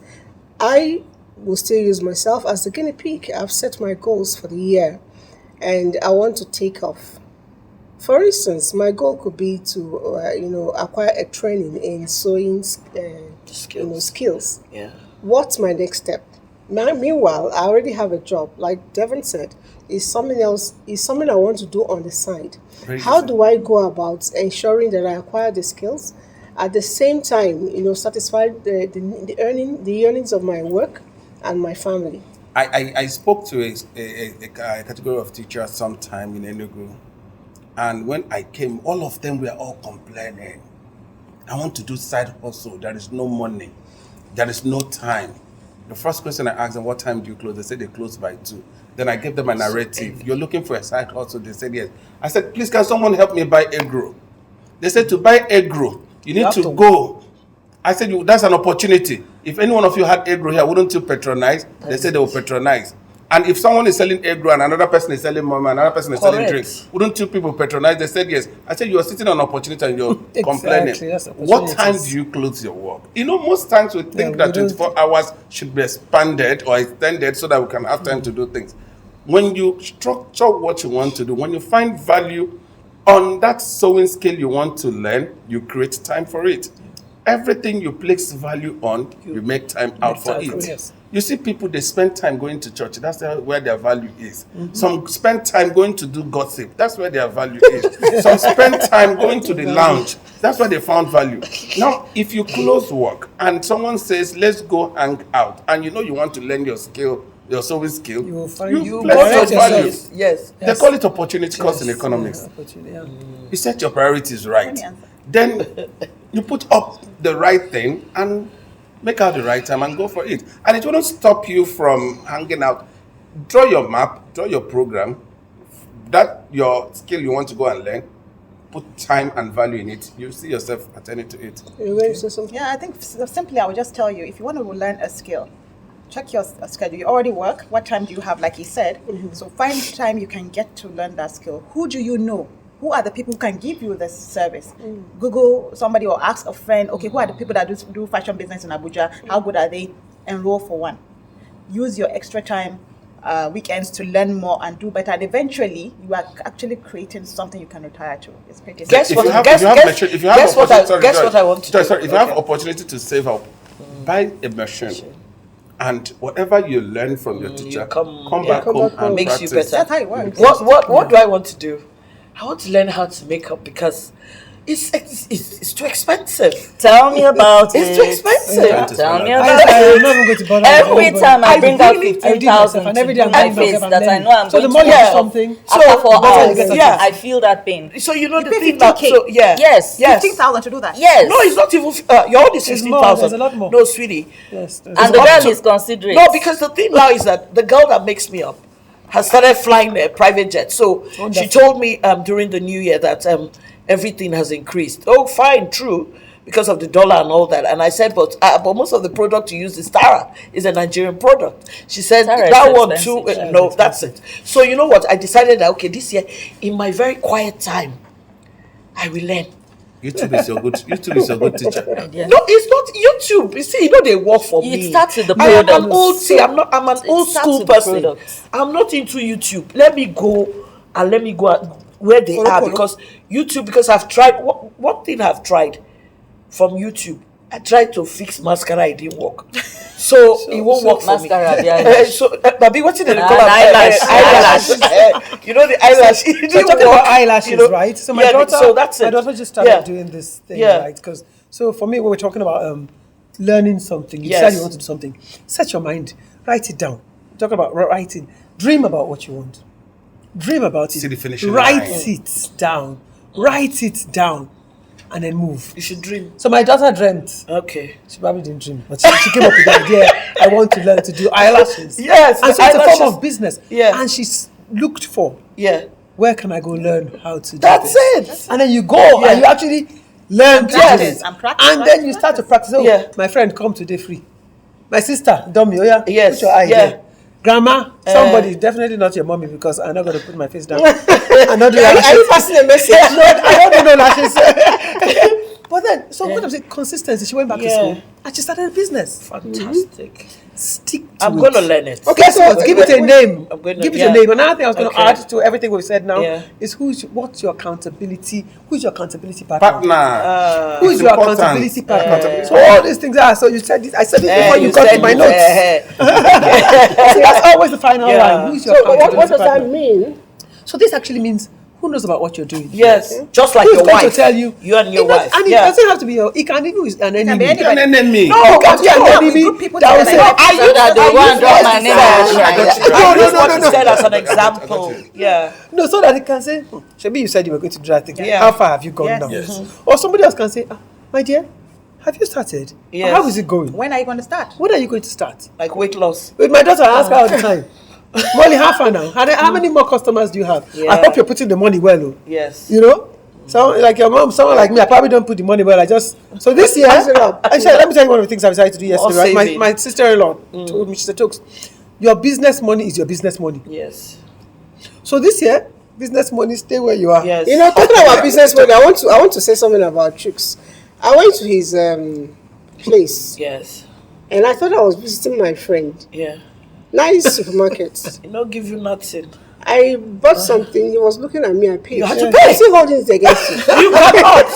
I will still use myself as the guinea pig. I've set my goals for the year and I want to take off. For instance, my goal could be to, acquire a training in sewing skills. Yeah. What's my next step? Meanwhile, I already have a job. Like Devin said, is something I want to do on the side. How do I go about ensuring that I acquire the skills at the same time, satisfy the earnings of my work and my family? I spoke to a category of teachers sometime in Enugu, and when I came, all of them were all complaining. I want to do side hustle. There is no money. There is no time. The first question I asked them, what time do you close? They said they close by 2. Then I gave them a narrative. You're looking for a side hustle? They said yes. I said, please, can someone help me buy egg roll? They said to buy egg roll, you need to go. I said, that's an opportunity. If any one of you had egg roll here, wouldn't you patronize? They said they will patronize. And if someone is selling egg roll and another person is selling mama, another person is selling drinks, wouldn't you people patronize? They said yes. I said, you are sitting on an opportunity and you're complaining. What time do you close your work? Most times we think that 24 hours should be expanded or extended so that we can have time to do things. When you structure what you want to do, when you find value on that sewing skill you want to learn, you create time for it. Everything you place value on, you make time out for it. Yes. You see people, they spend time going to church. That's where their value is. Some spend time going to do gossip. That's where their value is. Some spend time going to the lounge. That's where they found value. Now, if you close work and someone says, let's go hang out, and you want to learn your skill, your sewing skill, You will find you correct place your value. yourself. Yes. They call it opportunity cost in economics. You set your priorities right. Then you put up the right thing and make out the right time and go for it. And it won't stop you from hanging out. Draw your map, draw your program, that your skill you want to go and learn, put time and value in it. You see yourself attending to it. You're going to say something? Yeah, I think simply I would just tell you, if you want to learn a skill, check your schedule. You already work. What time do you have, like he said? So find time you can get to learn that skill. Who do you know? Who are the people who can give you this service? Google somebody or ask a friend, okay, who are the people that do fashion business in Abuja? How good are they? Enroll for one. Use your extra time, weekends to learn more and do better. And eventually, you are actually creating something you can retire to. It's pretty Guess simple. what? If you have What I want to do. If you have opportunity to save up, buy a machine. And whatever you learn from your teacher, come back home and makes you practice. better. That's how it works. What do I want to do? I want to learn how to make up because it's too expensive. Tell me about It's too expensive. Tell me I'm about it. not even going to bother. Every time I bring out I did 15,000 myself, and every day to I'm my telling face myself I'm that I learning. know I'm So the going more to you do get something, after 4 better you hours, get yeah. I feel that pain. So you know You the pay thing that 50K. so yeah. Yes. Yes. 15,000 to do that. Yes. No, it's not even your own is It's 15,000. more, there's a lot more. No, sweetie. yes, And the up girl to- is considerate. No, because the thing now is that the girl that makes me up has started flying a private jet. So she told me during the new year that everything has increased. Oh, fine, true, because of the dollar and all that. And I said, but most of the product you use is Tara, is a Nigerian product. She said Tara is that one expensive. too. Yeah, No, that's it. So you know what? I decided that okay, this year in my very quiet time, I will learn. YouTube is your good teacher. Yeah. No, it's not YouTube. You see, they work for me. It starts with the I am product. an old. See, I'm an It old starts school with the person. product. I'm not into YouTube. Let me go where they are, because YouTube. Because I've tried one thing. I've tried from YouTube. I tried to fix mascara. It didn't work. So it won't work for mascara, me. yeah. So, Babi, what's it they An call it? eyelash. You know the eyelash. It We're didn't talking work, about eyelashes, you know. right? So my Yeah, daughter, so that's my it. daughter just started Yeah. doing this thing, Yeah. right? Because so for me, when we're talking about learning something, you Yes. decide you want to do something. Set your mind, write it down. Talk about writing. Dream about what you want. Dream about it. See the finishing Write line. it down. Write it down, and then move. You should dream. So my daughter dreamt. Okay. She probably didn't dream, but she came up with the idea. I want to learn to do eyelashes. Yes, and so it's a eyelashes. form of business. Yeah. And she's looked for, Yeah. where can I go learn how to do That's this? it. And then you go Yeah. and you actually learn to do practice, it. and practice, And then you start to practice. Oh, Yeah. my friend, come today free. My sister, Dummy, oh yeah, Yes, put your eye yeah. there. Grandma, somebody, definitely not your mommy, because I'm not going to put my face down. I'm not doing Are you lashes. passing a message? No, I don't do no lashes. But then, so what I'm saying, consistency. She went back to Yeah. school and she started a business. Fantastic. Stick to I'm it. going to learn it. Okay, so give it a name. I'm gonna- Give it yeah. a name. Another thing I was going to Okay. add to everything we've said now Yeah. is what's your accountability? Who's your accountability partner? Partner. Who's It's your important. accountability partner? Accountability. So all these things are. So you said this. I said it before you got to said my it, notes. So that's always the final Yeah. line. Who's your So accountability what does that partner? mean? So this actually means who knows about what you're doing. Yes, just like Who's your going wife. to tell you? You and your It does- wife. And it Yeah. doesn't have to be it can even be an enemy. be anybody. An enemy. No, it can be an No, we enemy. group people That will together. say, I So that they won't drop my name. I use what you no. said as an I got example. you. Yeah. no, so that it can say, Shabi, you said you were going to do that thing. Yeah. How far have you gone Yes. now? Yes. Or somebody else can say, my dear, have you started? Yes. How is it going? When are you going to start? When are you going to start? Like weight loss. With my daughter, I ask her all the time. Molly, how far now? How many more customers do you have? Yeah. I hope you're putting the money well, oh. Yes. You know? So like your mom, someone like me, I probably don't put the money well. I just so this year, actually, let me tell you one of the things I decided to do yesterday. Right? saving. My sister-in-law told me, she said, "Tokes, your business money is your business money. Yes. So this year, business money stay where you are." Yes. You know, talking about business mode, I want to say something about Chooks. I went to his place Yes. and I thought I was visiting my friend. Yeah. Nice supermarket. It not give you nothing. I bought something. He was looking at me. I paid. You had to I'm pay. still holding it against you. You cannot.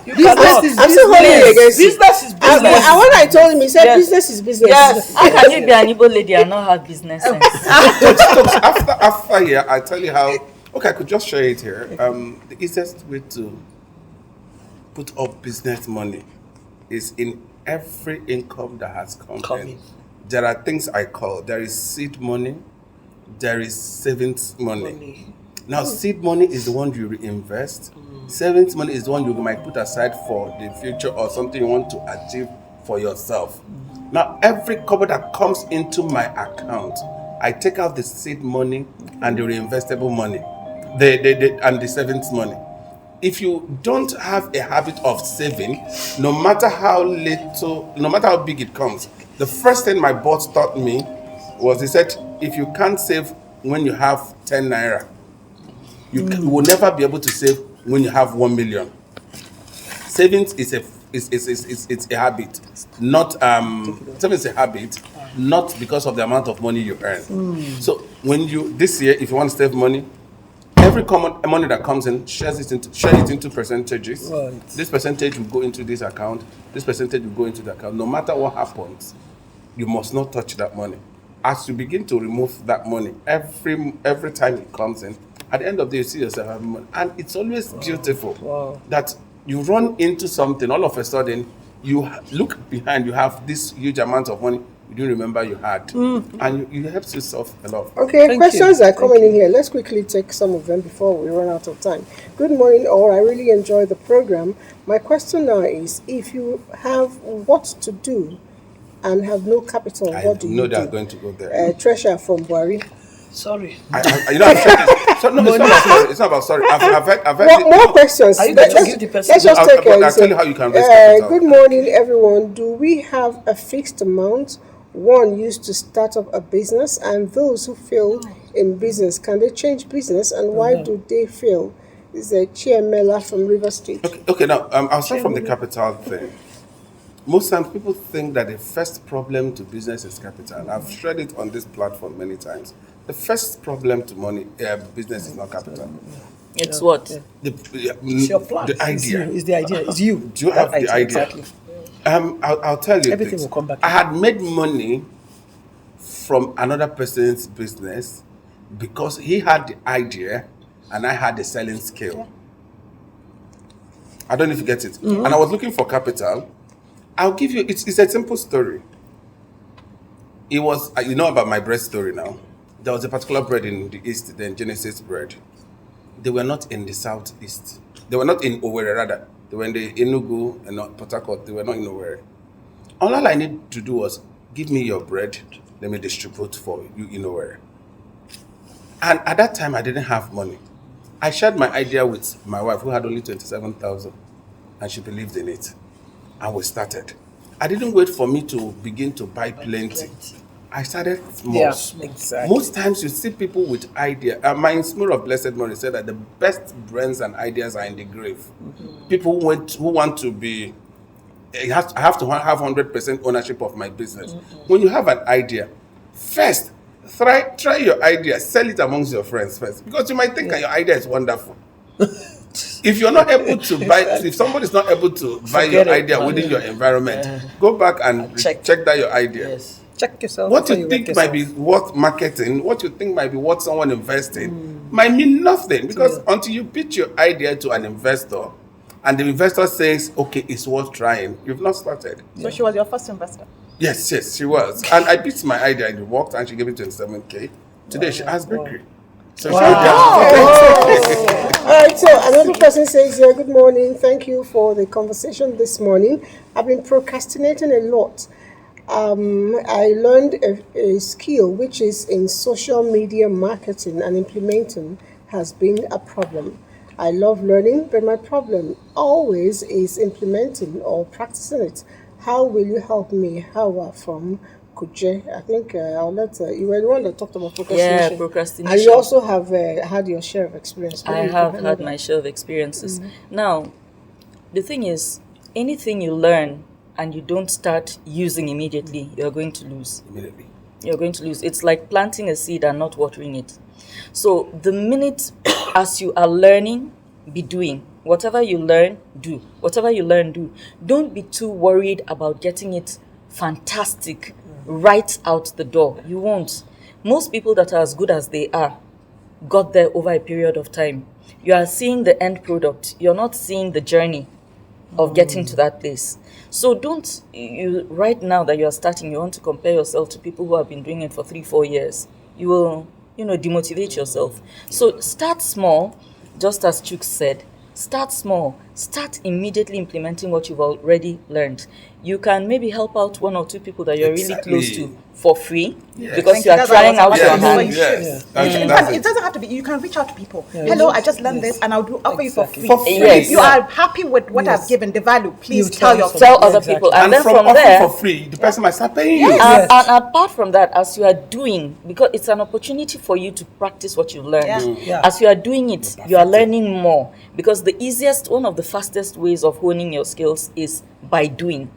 You cannot. is I'm still holding it against you. Business is And business. when I told him, he said, Yes. "Business is business." Yes. How can you be an Igbo lady and not have business sense? After here, I tell you how. Okay, I could just share it here. The easiest way to put up business money is in every income that has come in. There are things I call. There is seed money. There is savings money. Now, seed money is the one you reinvest. Savings money is the one you might put aside for the future or something you want to achieve for yourself. Now, every cover that comes into my account, I take out the seed money and the reinvestable money, and the savings money. If you don't have a habit of saving, no matter how little, no matter how big it comes, the first thing my boss taught me was, he said, if you can't save when you have 10 naira, you will never be able to save when you have 1 million. Savings is a habit, not savings is a habit, not because of the amount of money you earn. So when you this year, if you want to save money, every common money that comes in, share it into percentages. Right. This percentage will go into this account. This percentage will go into the account. No matter what happens, you must not touch that money. As you begin to remove that money, every time it comes in, at the end of the day, you see yourself having money. And it's always beautiful that you run into something, all of a sudden, you look behind, you have this huge amount of money you didn't remember you had. And you help yourself a lot. Okay, Thank questions you. are coming in here. Let's quickly take some of them before we run out of time. Good morning, all. I really enjoy the program. My question now is, if you have what to do and have no capital, I what do know you they are do? going to go there. Treasure from Buhari. Sorry. I've said this. So, no, it's not about sorry. It's not about sorry. I've heard More questions. Are you going to give the person? Let's just take I'll tell you how you can raise capital. Good morning, everyone. Do we have a fixed amount one used to start up a business, and those who fail in business, can they change business, and why do they fail? This is a Chiemela from River State. Okay, now I'll start from the capital thing. Most times people think that the first problem to business is capital. I've shared it on this platform many times. The first problem to money business is not capital. It's what? It's your plan. The idea. It's the idea. It's you. Do you have the idea? Exactly. I'll tell you Everything this. will come back. I had made money from another person's business because he had the idea and I had the selling skill. I don't know if you get it. And I was looking for capital. I'll give you, it's a simple story. It was, you know about my bread story now. There was a particular bread in the East, then Genesis bread. They were not in the Southeast. They were not in Owerri, rather. They were in the Enugu and not Port Harcourt. They were not in Owerri. All I need to do was give me your bread, let me distribute for you in Owerri. And at that time, I didn't have money. I shared my idea with my wife, who had only 27,000, and she believed in it. And we started. I didn't wait for me to begin to buy plenty. I started small. Yeah, exactly. Most times you see people with idea. My inspirer of Blessed Memory said that the best brains and ideas are in the grave. People who want to be, I have to have 100% ownership of my business. When you have an idea, first, try your idea, sell it amongst your friends first. Because you might think that your idea is wonderful. If you're not able to buy, if somebody's not able to buy your idea within your environment, go back and check that your idea. Yes. Check yourself. What you think might be worth marketing, what you think might be worth someone investing, might mean nothing. Because until you pitch your idea to an investor, and the investor says, okay, it's worth trying, you've not started. So she was your first investor? Yes, she was. And I pitched my idea, and it worked, and she gave me 27K. Today she has bakery. So All right, so another person says, good morning. Thank you for the conversation this morning. I've been procrastinating a lot. I learned a skill which is in social media marketing, and implementing has been a problem. I love learning, but my problem always is implementing or practicing it. How will you help me? How from Kuje? I think I'll let you were the one that talked about procrastination. Yeah, procrastination. And you also have had your share of experience. I have had my share of experiences. Now, the thing is, anything you learn and you don't start using immediately, you're going to lose. Immediately. You're going to lose. It's like planting a seed and not watering it. So the minute as you are learning, be doing. Whatever you learn, do. Whatever you learn, do. Don't be too worried about getting it fantastic right out the door. You won't. Most people that are as good as they are got there over a period of time. You are seeing the end product. You're not seeing the journey of getting to that place. So don't, right now that you're starting, you want to compare yourself to people who have been doing it for 3-4 years. You will, demotivate yourself. So start small, just as Chuk said. Start small. Start immediately implementing what you've already learned. You can maybe help out 1 or 2 people that you're really close to for free because you are trying out your hand. It doesn't have to be. You can reach out to people. Hello, I just learned this, and I'll offer you for free. Yes. If you are happy with what I've given, the value, please tell other people, and then from there, for free, the person might start paying you. And apart from that, as you are doing, because it's an opportunity for you to practice what you've learned. As you are doing it, you are learning more. Because the easiest, one of the fastest ways of honing your skills is by doing.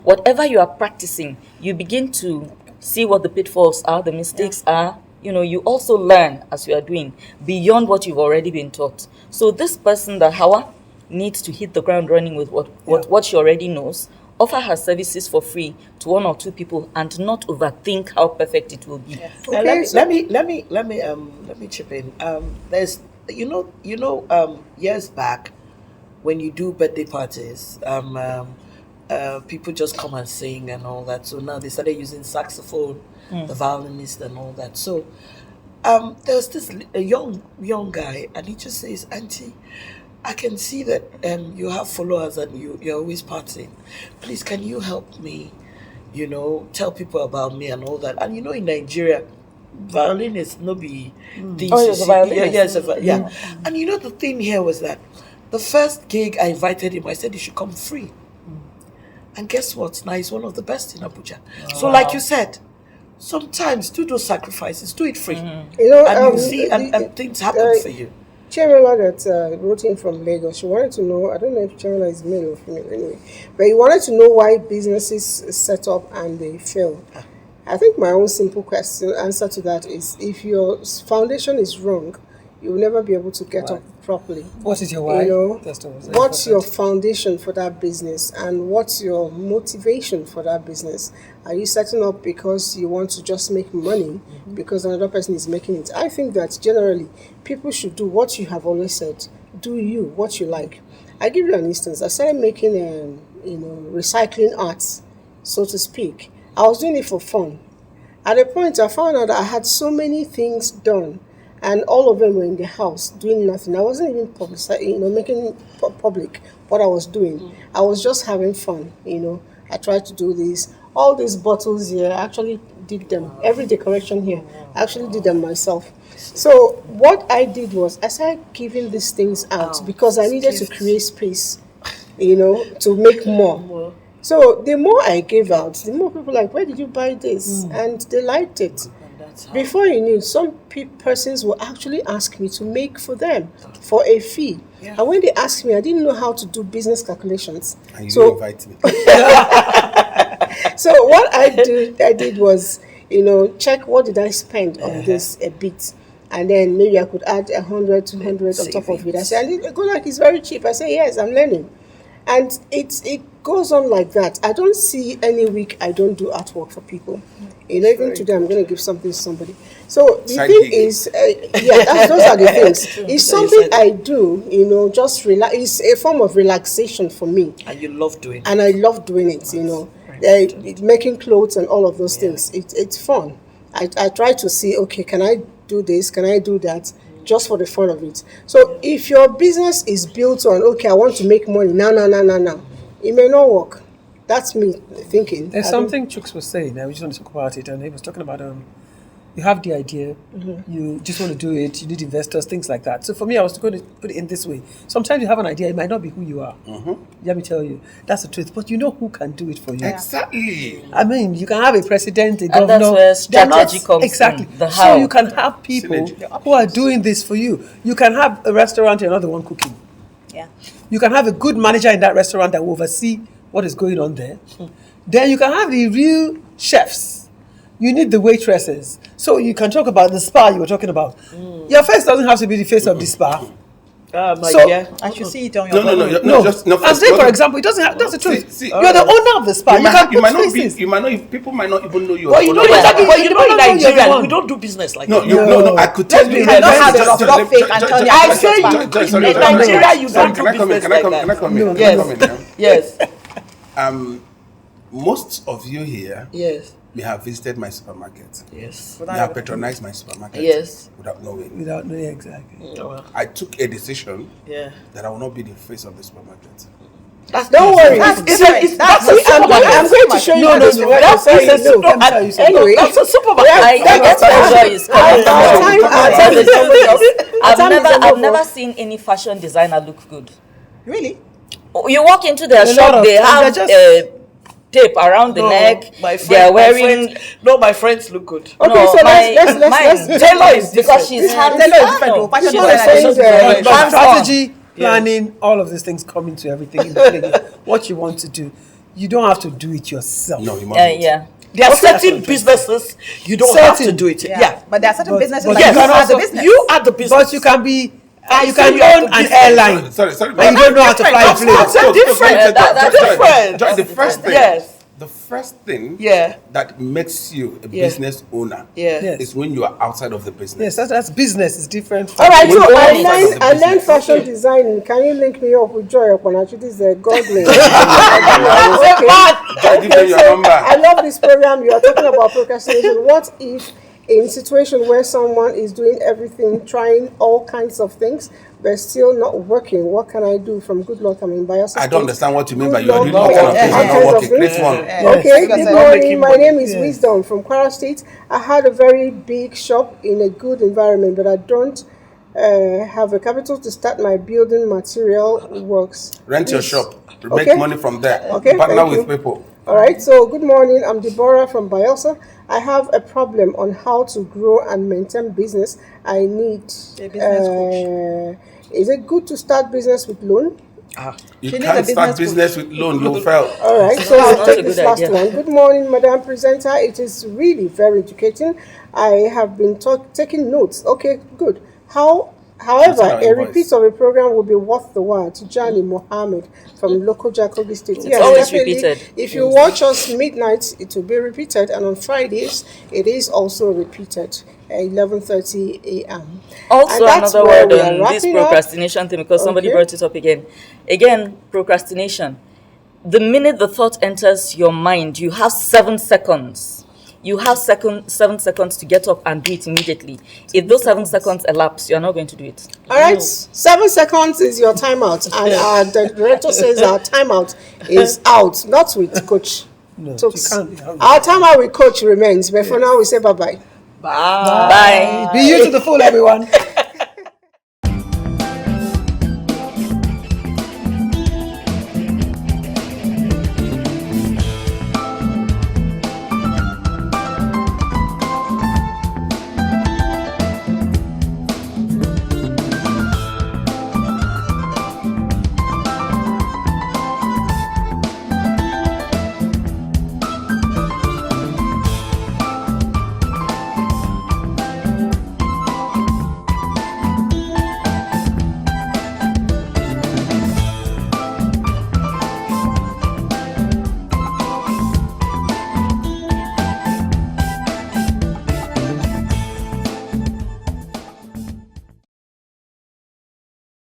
Whatever you are practicing, you begin to see what the pitfalls are, the mistakes are. You also learn as you are doing beyond what you've already been taught. So this person, that Hawa, needs to hit the ground running with what she already knows. Offer her services for free to 1 or 2 people, and not overthink how perfect it will be. Let me chip in. There's years back, when you do birthday parties, people just come and sing and all that. So now they started using saxophone, the violinist and all that. So there was this a young guy, and he just says, "Auntie, I can see that you have followers and you're always partying. Please, can you help me? Tell people about me and all that." And in Nigeria, violin is no be things. Oh, yes, a violinist. Yeah. And the thing here was that the first gig I invited him, I said he should come free. And guess what? Now he's one of the best in Abuja. So like you said, sometimes do those sacrifices, do it free. And you see, and things happen for you. Chiemela that wrote in from Lagos, she wanted to know, I don't know if Chiemela is male or female anyway, but he wanted to know why businesses set up and they fail. I think my own simple answer to that is if your foundation is wrong, you'll never be able to get up properly. What is your why? You know, That's always what's your important. foundation for that business and what's your motivation for that business? Are you setting up because you want to just make money because another person is making it? I think that generally people should do what you have always said. Do you, what you like. I give you an instance. I started making, recycling arts, so to speak. I was doing it for fun. At a point, I found out that I had so many things done, and all of them were in the house doing nothing. I wasn't even making public what I was doing. I was just having fun. I tried to do this. All these bottles here, I actually did them. Every decoration here, I actually did them myself. So what I did was I started giving these things out because I needed to create space, to make more. So the more I gave out, the more people like, where did you buy this? And they liked it. Before you knew, some persons will actually ask me to make for them for a fee. Yeah. And when they asked me, I didn't know how to do business calculations. And you invite me. So what I did was, check what did I spend on this a bit. And then maybe I could add 100, 200 on top of it. I said, and it go like it's very cheap. I say, yes, I'm learning. And it goes on like that. I don't see any week I don't do artwork for people. Even today I'm going to give something to somebody. So the thing is, those are the things. It's something I do, just relax. It's a form of relaxation for me. And you love doing it. And I love doing it, making clothes and all of those things. It's fun. I try to see, okay, can I do this? Can I do that? Just for the fun of it. So if your business is built on, okay, I want to make money, now, it may not work. That's me thinking. There's something Chooks was saying, I just want to talk about it, and he was talking about you have the idea, you just want to do it, you need investors, things like that. So for me, I was going to put it in this way. Sometimes you have an idea, it might not be who you are. Let me tell you, that's the truth. But you know who can do it for you. Exactly. I mean, you can have a president, a And governor. that's where strategy comes exactly. in, the So how. you can have people who are doing this for you. You can have a restaurant and another one cooking. Yeah. You can have a good manager in that restaurant that will oversee what is going on there. Then you can have the real chefs. You need the waitresses. So you can talk about the spa you were talking about. Your face doesn't have to be the face of the spa. I should see it on your No. I'm saying, for example, it doesn't have, that's the truth. You're the owner of the spa. You might not be, people might not even know you. But you know, in Nigeria, one. we don't do business like No, that. no, I could tell you. I don't have a rough fake and tell you I I say you, in Nigeria, you don't do business like that. Can I come in? Yes. Most of you here Yes. may have visited my supermarket. Yes. May have patronized my supermarket. Yes. Without knowing. Without knowing exactly. I took a decision Yeah. that I will not be the face of the supermarket. Don't worry. That's I'm going to show you No, this. That's a supermarket. Anyway, That's a supermarket. I get where Joy is coming from. I've never seen any fashion designer look good. Really? You walk into their A lot shop, of they times have they're just- tape around the neck. They're wearing. My friends look good. Okay, No, so let's mine- Taylor is because she's hands Taylor is different, though. Fashion designer is But hands on. strategy, planning, all of these things come into everything in the play. What you want to do. You don't have to do it yourself. No, you mustn't. Yeah. There are certain businesses you don't have to do it. Yeah. But there are certain businesses but like you you can are the also- business. You are the business. But you can be, you say can you are own the an business. airline. Sorry. And you don't know how to fly a That's plane. different. That's different. Joy, the first thing. Yes. The first thing Yeah. that makes you a Yeah. business owner Yeah. Yes. is when you are outside of the business. Yes, that's business. It's different. All right, so When I you go outside of the learned business. fashion design. Can you link me up with Joy Okonachi? This is a godly. Joy, give them your number. I love this program. You are talking about procrastination. What if in a situation where someone is doing everything, trying all kinds of things, but still not working? What can I do? From good luck, I'm in biosystem. I don't understand what you mean by Good you are doing luck. all kind of things and All not kinds of working. things. Create one. Okay, Because good they're not morning. My name is Yes. Wisdom from Kwara State. I had a very big shop in a good environment, but I don't have a capital to start my building material works. Rent your Please. shop. Okay. Make money from there. Okay, Partner thank with you. people. All right, so good morning. I'm Deborah from Bielsa. I have a problem on how to grow and maintain business. I need A business coach. Is it good to start business with loan? You She needs can't a start business business with loan, you'll fail. All right, so It's I'll not take a this good last idea. one. Good morning, Madam Presenter. It is really very educating. I have been taking notes. Okay, good. However, our a invoice. repeat of a program will be worth the while. Tijani Mohammed from local Jacobi State. It's always repeated. If you watch us midnight, it will be repeated, and on Fridays, it is also repeated at 11:30 a.m. Also, And that's another where word we are on this wrapping up. procrastination thing, because somebody Okay. brought it up again. Again, procrastination. The minute the thought enters your mind, you have 7 seconds. You have 7 seconds to get up and do it immediately. If those 7 seconds elapse, you're not going to do it. All right, 7 seconds is your timeout, and the director says our timeout is out, not with Coach No, Tooks. you can't. Our timeout with Coach remains, but for now we say bye bye. Bye. Be you to the full, everyone.